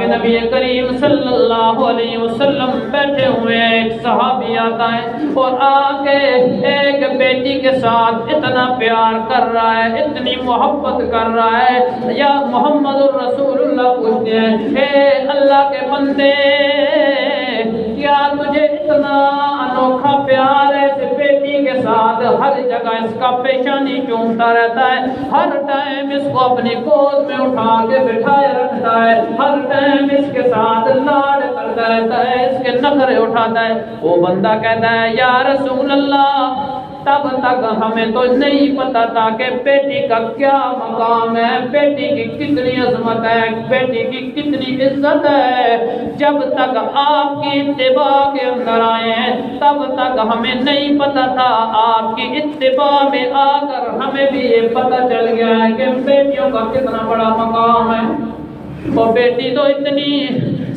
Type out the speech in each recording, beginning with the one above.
کہ نبی کریم صلی اللہ علیہ وسلم بیٹھے ہوئے ہیں، ایک صحابی آتا ہے اور آ کے ایک بیٹی کے ساتھ اتنا پیار کر رہا ہے، اتنی محبت کر رہا ہے، یا محمد الرسول اللہ پوچھتے ہیں اے اللہ کے بندے کیا تجھے اتنا انوکھا پیار ہے اس بیٹی کے ساتھ؟ ہر جگہ اس کا پیشانی چومتا رہتا ہے، ہر ٹائم اس کو اپنی گود میں اٹھا کے بٹھائے رکھتا ہے، ہر ٹائم اس کے ساتھ لاڈ کرتا رہتا ہے، اس کے نخرے اٹھاتا ہے۔ وہ بندہ کہتا ہے یا رسول اللہ تب تک ہمیں تو نہیں پتا تھا کہ بیٹی کا کیا مقام ہے، بیٹی کی کتنی عظمت ہے، بیٹی کی کتنی عزت ہے۔ جب تک آپ کی اتباع کے اندر آئے ہیں تب تک ہمیں نہیں پتا تھا، آپ کی اتباع میں آ کر ہمیں بھی یہ پتا چل گیا ہے کہ بیٹیوں کا کتنا بڑا مقام ہے۔ وہ بیٹی تو اتنی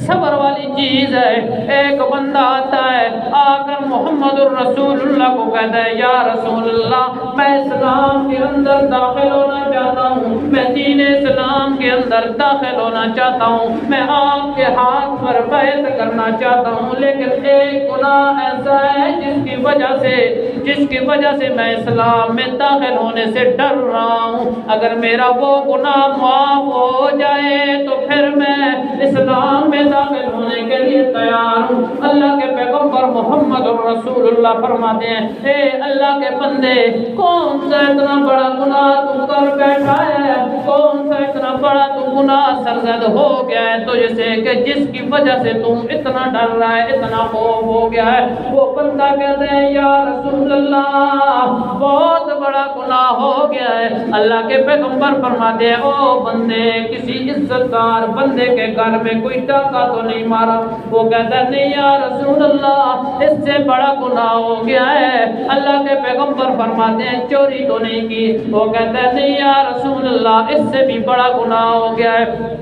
صبر والی چیز ہے۔ ایک بندہ آتا ہے آ کر محمد الرسول اللہ کو کہتا ہے یا رسول اللہ میں اسلام کے اندر داخل ہونا چاہتا ہوں، میں دین اسلام کے اندر داخل ہونا چاہتا ہوں، میں آپ کے ہاتھ پر بیعت کرنا چاہتا ہوں، لیکن ایک گناہ ایسا ہے جس کی وجہ سے میں اسلام میں داخل ہونے سے ڈر رہا ہوں، اگر میرا وہ گناہ معاف ہو جائے تو پھر میں اسلام میں داخل ہونے کے لیے تیار ہوں۔ اللہ کے پیغمبر محمد الرسول اللہ فرماتے ہیں اے اللہ کے بندے کون سا اتنا بڑا گناہ تو کر بیٹھا ہے، کون سا اتنا بڑا تو گناہ سرزد ہو گیا ہے تجھ سے کہ جس کی وجہ سے تم اتنا ڈر رہا ہے، اتنا خوف ہو گیا ہے؟ وہ بندہ کہتے ہیں یا رسول اللہ بہت بڑا گناہ ہو گیا ہے۔ اللہ کے پیغمبر فرماتے ہیں او بندے کسی عزت دار بندے کے گھر میں کوئی ڈاکہ تو نہیں مارا؟ وہ کہتا ہے نہیں یا رسول اللہ اس سے بڑا گناہ ہو گیا ہے۔ اللہ کے پیغمبر فرماتے ہیں چوری تو نہیں کی؟ وہ کہتا ہے نہیں یا رسول اللہ اس سے بھی بڑا گناہ ہو گیا ہے۔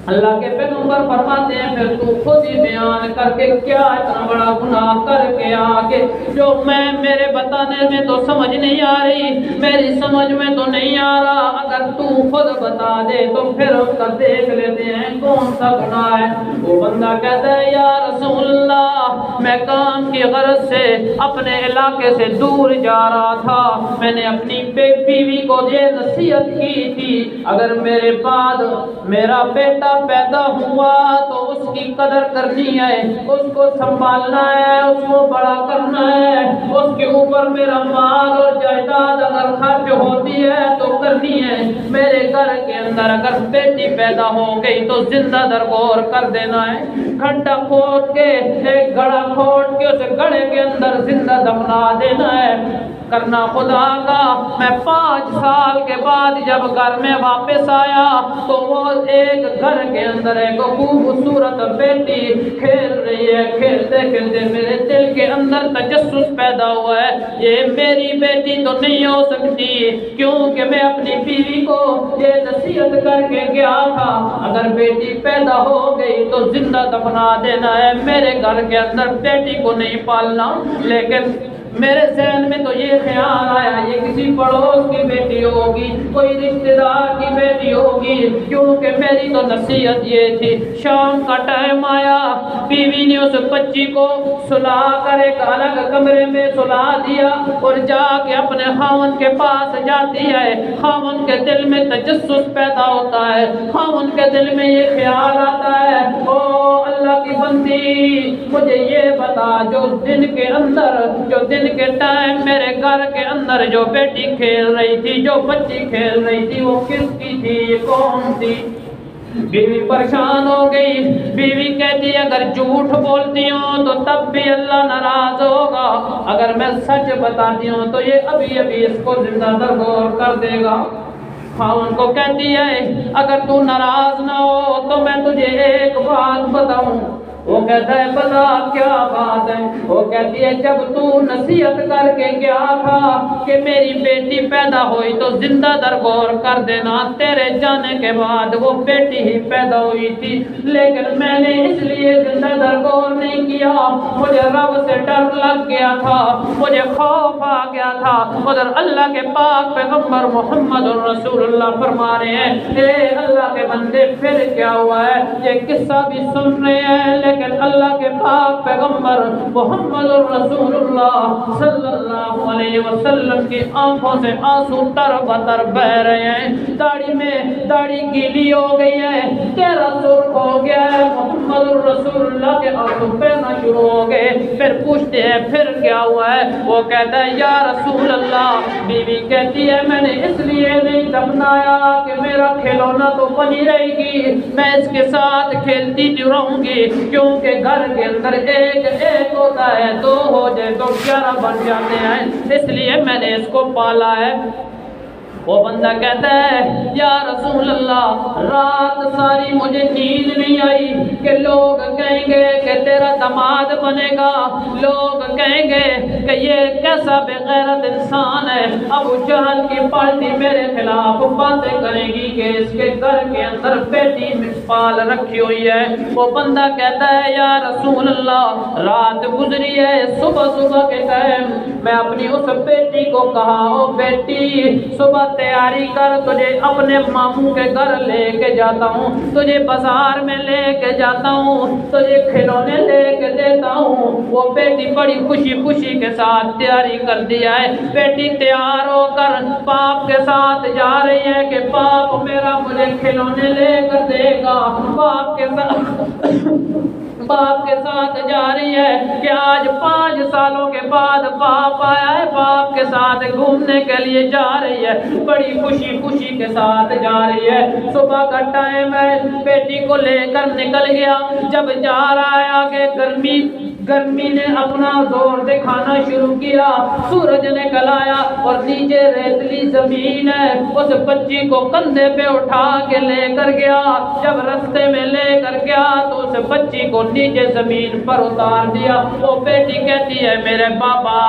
اللہ کے پیغمبر فرماتے ہیں پھر تو خود ہی بیان کر کے کیا اتنا بڑا گناہ کر کے آگے جو میرے بتانے میں تو سمجھ نہیں آ رہی، میری سمجھ میں تو نہیں آ رہا، اگر تو خود بتا دے تو پھر اس کا دیکھ لیتے ہیں کون سا گناہ ہے۔ وہ بندہ کہتا ہے یا رسول اللہ میں کام کی غرض سے اپنے علاقے سے دور جا رہا تھا، میں نے اپنی بیوی کو یہ نصیحت کی تھی اگر میرے بعد میرا بیٹا پیدا ہوا تو اس کی قدر کرنی ہے، اس کو سنبھالنا ہے، اس کو بڑا کرنا ہے، اس کے اوپر میرا مال اور جائیداد اگر خرچ ہوتی ہے تو کرنی ہے۔ میرے گھر کے اندر اگر بیٹی پیدا ہو گئی تو زندہ درگور کر دینا ہے، گھنٹہ کھود کے ایک گڑھا کھود کے اس گڑھے کے اندر زندہ دفنا دینا ہے، کرنا خدا کا۔ میں 5 سال کے بعد جب گھر میں واپس آیا تو وہ ایک گھر کے اندر ایک خوبصورت بیٹی کھیل رہی ہے، کھیلتے کھیلتے میرے دل کے اندر تجسس پیدا ہوا ہے یہ میری بیٹی تو نہیں ہو سکتی، کیونکہ میں اپنی بیوی کو یہ نصیحت کر کے گیا تھا اگر بیٹی پیدا ہو گئی تو زندہ دفنا دینا ہے، میرے گھر کے اندر بیٹی کو نہیں پالنا۔ لیکن میرے ذہن میں تو یہ خیال آیا یہ کسی پڑوس کی بیٹی ہوگی، کوئی رشتہ دار کی بیٹی ہوگی، کیونکہ میری تو نصیحت یہ تھی۔ شام کا ٹائم آیا، بیوی نے اس بچی کو سلا کر ایک الگ کمرے میں سلا دیا اور جا کے اپنے خاوند کے پاس جاتی ہے۔ خاوند کے دل میں تجسس پیدا ہوتا ہے، خاوند کے دل میں یہ خیال آتا ہے او اللہ کی بندی مجھے یہ بتا جو دن کے ٹائم میرے گھر کے اندر جو بیٹی کھیل رہی تھی، جو بچی کھیل رہی تھی وہ کس کی تھی، یہ کون تھی؟ بیوی پریشان ہو گئی، بیوی کہتی ہے اگر جھوٹ بولتی ہوں تو تب بھی اللہ ناراض ہوگا، اگر میں سچ بتاتی ہوں تو یہ ابھی اس کو زندہ درگور کر دے گا۔ خاوند کو کہتی ہے اگر تو ناراض نہ ہو تو میں تجھے ایک بات بتاؤں، وہ کہتا ہے بتا کیا بات ہے؟ وہ کہتی ہے جب تو نصیحت کر کے گیا تھا کہ میری بیٹی پیدا ہوئی تو زندہ در غور کر دینا، تیرے جانے کے بعد وہ بیٹی ہی پیدا ہوئی تھی، لیکن میں نے اس لیے زندہ در غور نہیں کیا، مجھے رب سے ڈر لگ گیا تھا، مجھے خوف آ گیا تھا۔ ادھر اللہ کے پاک پیغمبر محمد رسول اللہ فرما رہے ہیں اے اللہ کے بندے پھر کیا ہوا ہے؟ یہ قصہ بھی سن رہے ہیں لیکن اللہ کے پاک پیغمبر محمد رسول اللہ صلی اللہ علیہ وسلم کی آنکھوں سے آنسو تر بتر بہ رہے ہیں، داڑھی گیلی ہو گئی ہے، چہرہ سرخ ہو گیا ہے، محمد رسول اللہ کے آنسو بہنا شروع ہو گئے۔ پھر پوچھتے ہیں پھر کیا ہوا ہے؟ وہ کہتا ہے یا رسول اللہ، بیوی کہتی ہے میں نے اس لیے نہیں دفنایا کہ میرا کھلونا تو بنی رہے گی، میں اس کے ساتھ کھیلتی جو رہوں گی، کیونکہ گھر کے اندر ایک ہوتا ہے، دو ہو جائے تو 11 بن جاتے ہیں، اس لیے میں نے اس کو پالا ہے۔ وہ بندہ کہتا ہے یا رسول اللہ، رات ساری مجھے نیند نہیں آئی کہ لوگ کہیں گے کہ تیرا داماد بنے گا، لوگ کہیں گے کہ یہ کیسا بے غیرت انسان ہے، ابو جہل کی پارٹی میرے خلاف باتیں کرے گی کہ اس کے گھر کے اندر بیٹی پال رکھی ہوئی ہے۔ وہ بندہ کہتا ہے یا رسول اللہ، رات گزری ہے، صبح کے ٹائم میں اپنی اس بیٹی کو کہا او بیٹی صبح تیاری کر، تجھے اپنے ماموں کے گھر لے کے جاتا ہوں، تجھے بازار میں لے کے جاتا ہوں، تجھے کھلونے لے کے دیتا ہوں۔ وہ بیٹی بڑی خوشی کے ساتھ تیاری کر دیا ہے، بیٹی تیار ہو کر باپ کے ساتھ جا رہی ہے کہ باپ میرا مجھے کھلونے لے کر دے گا، باپ کے ساتھ جا رہی ہے کہ آج 5 سالوں کے بعد باپ آیا ہے، باپ کے ساتھ گھومنے کے لیے جا رہی ہے، بڑی خوشی کے ساتھ جا رہی ہے۔ صبح کا ٹائم ہے، بیٹی کو لے کر نکل گیا، جب جا رہا ہے آگے گرمی نے اپنا زور دکھانا شروع کیا، سورج نکل آیا اور نیچے ریتلی زمین ہے، اس بچی کو کندھے پہ اٹھا کے لے کر گیا، جب رستے میں لے کر گیا تو اس بچی کو نیچے زمین پر اتار دیا۔ وہ بیٹی کہتی ہے میرے بابا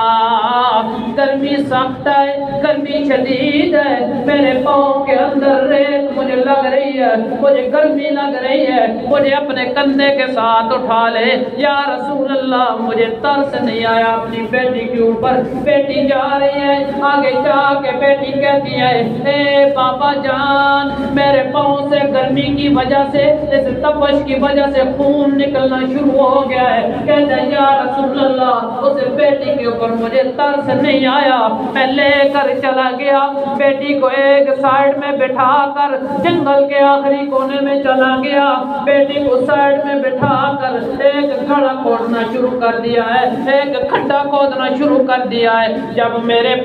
گرمی سخت ہے، گرمی شدید ہے، میرے پاؤں کے اندر ریت مجھے لگ رہی ہے، مجھے گرمی لگ رہی ہے، مجھے اپنے کندھے کے ساتھ اٹھا لے یا رسول اللہ۔ مجھے ترس نہیں آیا اپنی بیٹی کے اوپر۔ بیٹی جا رہی ہے، آگے جا کے بیٹی کہتی ہے اے بابا جان، میرے پاؤں سے گرمی کی وجہ سے، اس تپش کی وجہ سے خون نکلنا شروع ہو گیا ہے۔ کہتا ہے یا رسول اللہ، اس بیٹی کے اوپر مجھے ترس نہیں آیا، میں لے کر چلا گیا، بیٹی کو ایک سائیڈ میں بٹھا کر جنگل کے آخری کونے میں چلا گیا، بیٹی کو سائیڈ میں بٹھا کر ایک گڑھا کھودنا شروع کر دیا ہے، ایک کھڈا کھودنا شروع کر دیا ہے۔ جب میرے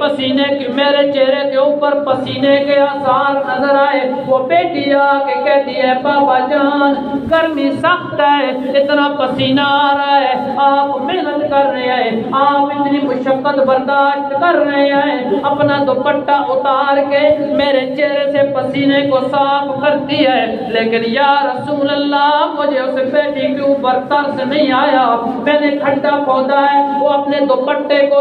چہرے کے اوپر پسینے کے آثار نظر آئے، وہ بیٹی آ کے کہتی ہے بابا جان گرمی سخت ہے، اتنا پسینہ آ رہا ہے، آپ محنت کر رہے ہیں، آپ اتنی مشقت برداشت کر رہے ہیں، اپنا دوپٹہ اتار کے میرے چہرے سے پسینے کو صاف کرتی ہے، لیکن یا رسول اللہ مجھے اس بیٹی کے اوپر ترس نہیں آیا، میں نے کھڈا کھودا ہے، وہ اپنے دوپٹے کو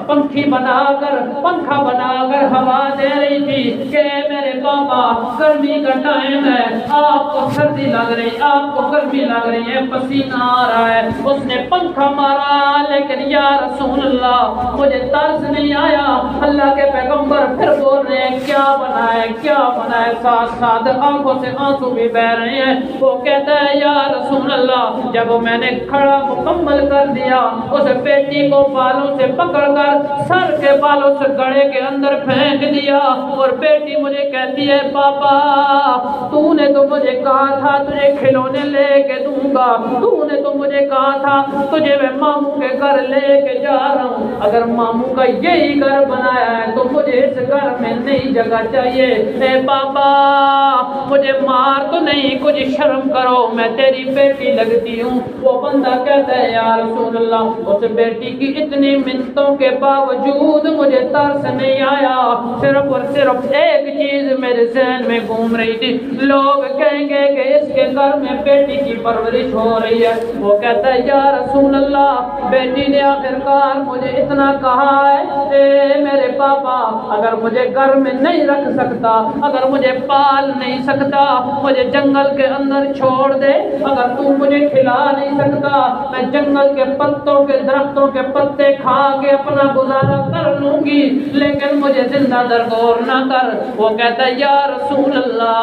پنکھا بنا کر ہوا دے رہی تھی کہ میرے بابا گرمی کا ٹائم ہے، آپ کو سردی لگ رہی، آپ کو گرمی لگ رہی ہے، پسینہ آ رہا ہے۔ اس نے پنکھا مارا لیکن یا رسول اللہ مجھے ترس نہیں آیا۔ اللہ کے پیغمبر پھر بول رہے ہیں کیا بنا ہے، کیا بنا ہے، ساتھ ساتھ آنکھوں سے آنسو بھی بہ رہے ہیں۔ وہ کہتا ہے یا رسول اللہ جب میں نے کھڑا مکمل کر دیا، اس بیٹی کو بالوں سے پکڑ کر سر کے بالوں سے گڑھے کے اندر پھینک دیا، اور بیٹی مجھے کہتی ہے پاپا تو نے تو مجھے کہا تھا تجھے کھلونے لے کے دوں گا، تو نے تو مجھے کہا تھا تجھے میں ماموں کے گھر لے کے جا رہا ہوں، اگر ماموں کا یہی گھر بنایا ہے تو مجھے اس گھر میں نئی جگہ چاہیے، اے پاپا مجھے مار تو نہیں، کچھ شرم کرو، میں تیری بیٹی لگتی ہوں۔ وہ بندہ کہتا ہے یا رسول اللہ اس بیٹی کی اتنی منتوں کے باوجود مجھے ترس نہیں آیا، صرف اور صرف ایک چیز میرے ذہن میں گھوم رہی تھی، لوگ کہیں گے کہ اس کے گھر میں بیٹی کی پرورش ہو رہی ہے۔ وہ کہتا ہے یا رسول اللہ بیٹی نے آخرکار مجھے اتنا کہا ہے اے میرے پاپا اگر مجھے گھر میں نہیں رکھ سکتا، اگر مجھے پال نہیں سکتا، مجھے جنگل کے اندر چھوڑ دے، اگر تو مجھے کھلا نہیں سکتا میں جنگل کے پتوں کے درختوں کے پتے کھا کے اپنا گزارا کر لوں گی، لیکن مجھے زندہ درگور نہ کر۔ وہ کہتا ہے یا رسول اللہ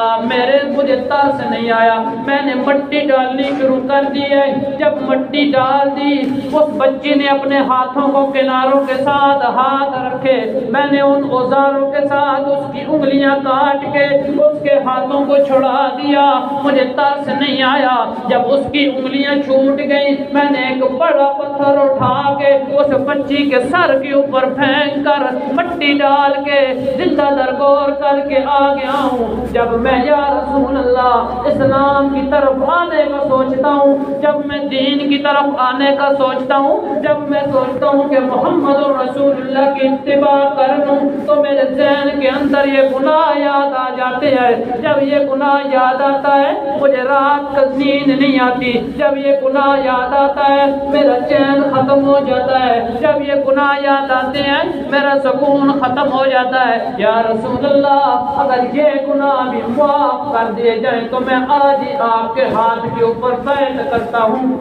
مجھے ترس نہیں آیا، میں نے مٹی ڈالنی شروع کر دی ہے۔ جب مٹی ڈال دی اس بچی نے اپنے ہاتھوں کو کناروں کے ساتھ ہاتھ رکھے، میں نے ان اوزاروں کے ساتھ اس کی انگلیاں کاٹ کے اس کے ہاتھوں کو چھڑا دیا، مجھے ترس نہیں آیا۔ جب اس کی انگلیاں چھوٹ گئیں میں نے ایک بڑا پتھر اٹھا کے اس بچی کے سر کے اوپر پھینک کر مٹی ڈال کے زندہ درگور کر کے آ گیا ہوں۔ جب میں یا رسول اللہ اسلام کی طرف آنے کا سوچتا ہوں، جب میں دین کی طرف آنے کا سوچتا ہوں، جب میں سوچتا ہوں کہ محمد رسول اللہ کی اتباع کر لوں تو میرے ذہن کے اندر یہ گناہ یاد آ جاتے ہیں۔ جب یہ گناہ یاد آتا ہے مجھے رات کا نیند نہیں آتی، جب یہ گناہ یاد آتا ہے میرا چین ختم ہو جاتا ہے، جب یہ گناہ یاد آتے ہیں میرا سکون ختم ہو جاتا ہے۔ یا رسول اللہ اگر یہ گناہ بھی معاف کر دیے جائیں تو میں آج ہی آپ کے ہاتھ کے اوپر بیعت کرتا ہوں۔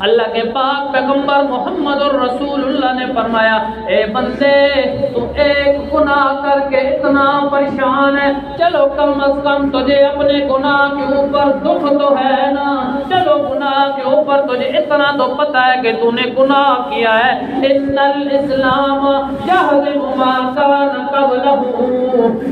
اللہ کے پاک پیغمبر محمد الرسول اللہ نے فرمایا اے بندے تو ایک گناہ کر کے اتنا پریشان ہے، چلو کم از کم تجھے اپنے گناہ کے اوپر دکھ تو ہے نا، چلو گناہ کے اوپر تجھے اتنا تو پتہ ہے کہ تو نے گناہ کیا ہے۔ ان الاسلام یہدم ما کان قبلہ،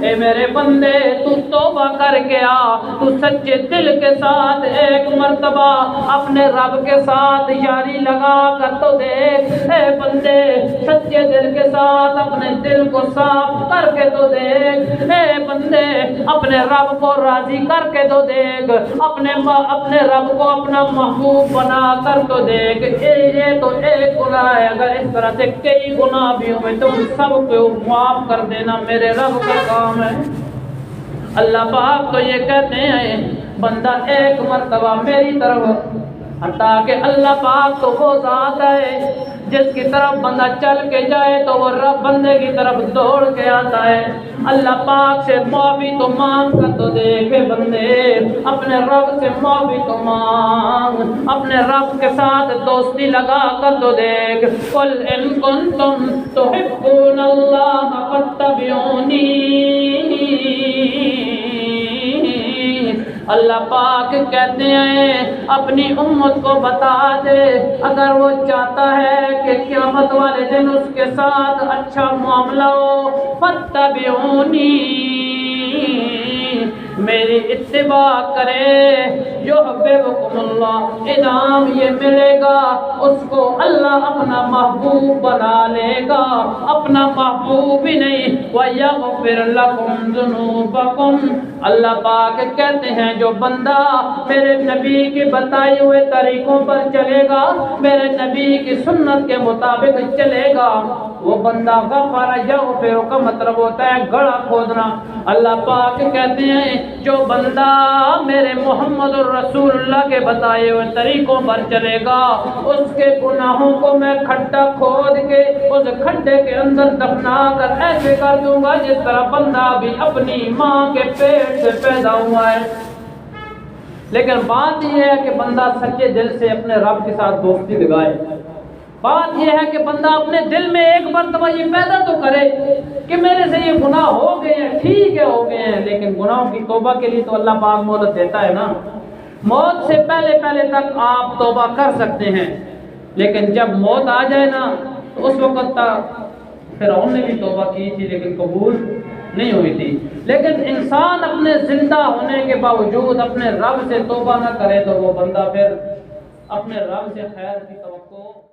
اے میرے بندے تو توبہ کر کے آ، تو سچے دل کے ساتھ ایک مرتبہ اپنے رب کے ساتھ یاری لگا کر تو دیکھ، اے بندے سچے دل کے ساتھ اپنے دل کو صاف کر کے تو دیکھ، اے بندے اپنے رب کو راضی کر کے تو دیکھ، اپنے رب کو اپنا محبوب بنا کر تو دیکھ۔ یہ تو ایک گناہ ہے، اگر اس طرح سے کئی گناہ بھی ہوئے تو ان سب کو معاف کر دینا میرے رب کا کام ہے۔ اللہ پاک تو یہ کہتے ہیں بندہ ایک مرتبہ میری طرف، تاکہ اللہ پاک تو وہ ذات ہے جس کی طرف بندہ چل کے جائے تو وہ رب بندے کی طرف دوڑ کے آتا ہے۔ اللہ پاک سے معافی تو مانگ کر تو دیکھے بندے، اپنے رب سے معافی تو مانگ، اپنے رب کے ساتھ دوستی لگا کر تو دیکھ۔ قل ان کنتم تحبون اللہ فاتبعونی، اللہ پاک کہتے ہیں اپنی امت کو بتا دے اگر وہ چاہتا ہے کہ قیامت والے دن اس کے ساتھ اچھا معاملہ ہو، فاتبعونی، میری اتباع کرے، یحببکم اللہ، انعام یہ ملے گا اس کو اللہ اپنا محبوب بنا لے گا، اپنا محبوب ہی نہیں، وَيَغْفِرْ لَكُمْ ذُنُوبَكُمْ۔ اللہ پاک کہتے ہیں جو بندہ میرے نبی کے بتائے ہوئے طریقوں پر چلے گا، میرے نبی کی سنت کے مطابق چلے گا، وہ بندہ غفر یغفر کا مطلب ہوتا ہے گڑھا کھودنا۔ اللہ پاک کہتے ہیں جو بندہ میرے محمد الرسول اللہ کے بتائے ہوئے طریقوں پر چلے گا اس کے گناہوں کو میں کھڈا کھود کے اس کھڈے کے اندر دفنا کر ایسے کر دوں گا جس طرح بندہ بھی اپنی ماں کے پیٹ سے پیدا ہوا ہے۔ لیکن بات یہ ہے کہ بندہ سچے دل سے اپنے رب کے ساتھ دوستی لگائے۔ بات یہ ہے کہ بندہ اپنے دل میں ایک مرتبہ یہ پیدا تو کرے کہ میرے سے یہ گناہ ہو گئے ہیں، ٹھیک ہے ہو گئے ہیں، لیکن گناہوں کی توبہ کے لیے تو اللہ پاک مہلت دیتا ہے نا۔ موت سے پہلے تک آپ توبہ کر سکتے ہیں، لیکن جب موت آ جائے نا تو اس وقت تک فرعون نے بھی توبہ کی تھی لیکن قبول نہیں ہوئی تھی۔ لیکن انسان اپنے زندہ ہونے کے باوجود اپنے رب سے توبہ نہ کرے تو وہ بندہ پھر اپنے رب سے خیر کی توقع